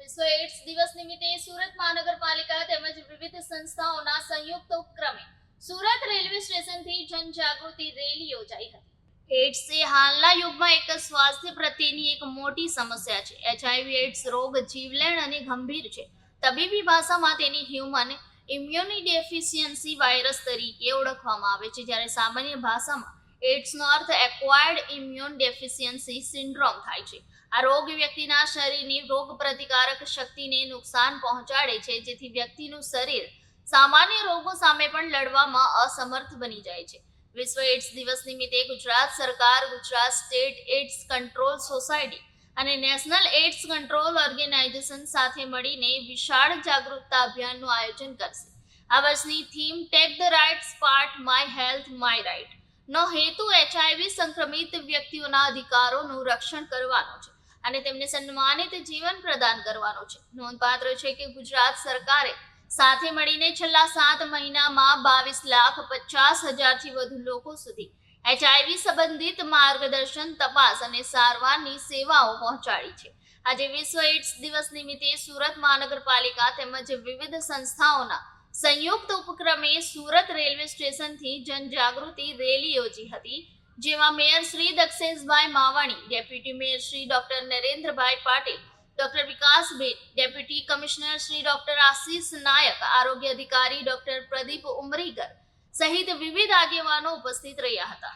વિશ્વ એડ્સ દિવસ નિમિત્તે સુરત મહાનગરપાલિકા તેમજ વિવિધ સંસ્થાઓના સંયુક્ત ઉપક્રમે સુરત રેલવે સ્ટેશનથી જનજાગૃતિ રેલી યોજાઈ હતી। એડ્સ એ હાલના યુગમાં એક સ્વાસ્થ્ય પ્રત્યેની એક મોટી સમસ્યા છે। એચઆઈવી એડ્સ રોગ જીવલેણ અને ગંભીર છે। તબીબી ભાષામાં તેની હ્યુમન ઇમ્યુનોડેફિશિયન્સી વાયરસ તરીકે ઓળખવામાં આવે છે, જ્યારે સામાન્ય ભાષામાં એડ્સનો અર્થ એક્વાયર્ડ ઇમ્યુન ડેફિશિયન્સી સિન્ડ્રોમ થાય છે। આ રોગ વ્યક્તિના શરીરની રોગ પ્રતિકારક શક્તિને નુકસાન પહોંચાડે છે, જેથી વ્યક્તિનું શરીર સામાન્ય રોગો સામે પણ લડવામાં અસમર્થ બની જાય છે। વિશ્વ એડ્સ દિવસ નિમિત્તે ગુજરાત સરકાર, Gujarat state AIDS control society અને નેશનલ એડ્સ કંટ્રોલ ઓર્ગેનાઇઝેશન સાથે મળીને વિશાળ જાગૃતતા અભિયાનનું આયોજન કરશે। આ વર્ષની theme take the rights part my health my right નો હેતુ એચઆઈવી સંક્રમિત વ્યક્તિઓના અધિકારોનું રક્ષણ કરવાનો છે અને તેમને સન્માનિત જીવન પ્રદાન કરવાનો છે। નોંધપાત્ર છે કે ગુજરાત સરકારે સાથે મળીને છેલ્લા 7 મહિનામાં 22,50,000થી વધુ લોકો સુધી એચઆઈવી સંબંધિત માર્ગદર્શન, તપાસ અને સારવારની સેવાઓ પહોંચાડી છે। આજે વિશ્વ એડ્સ દિવસ નિમિત્તે સુરત મહાનગરપાલિકા તેમજ વિવિધ સંસ્થાઓના સંયુક્ત ઉપક્રમે સુરત રેલવે સ્ટેશનથી જનજાગૃતિ રેલી યોજી હતી, જેમાં mayor Shri Daksheshbhai Mavani, deputy mayor Shri doctor Narendrabhai Patil, doctor Vikasben, deputy commissioner Shri doctor Ashish Nayak, આરોગ્ય અધિકારી ડોક્ટર પ્રદીપ ઉમરીગર સહિત વિવિધ આગેવાનો ઉપસ્થિત રહ્યા હતા।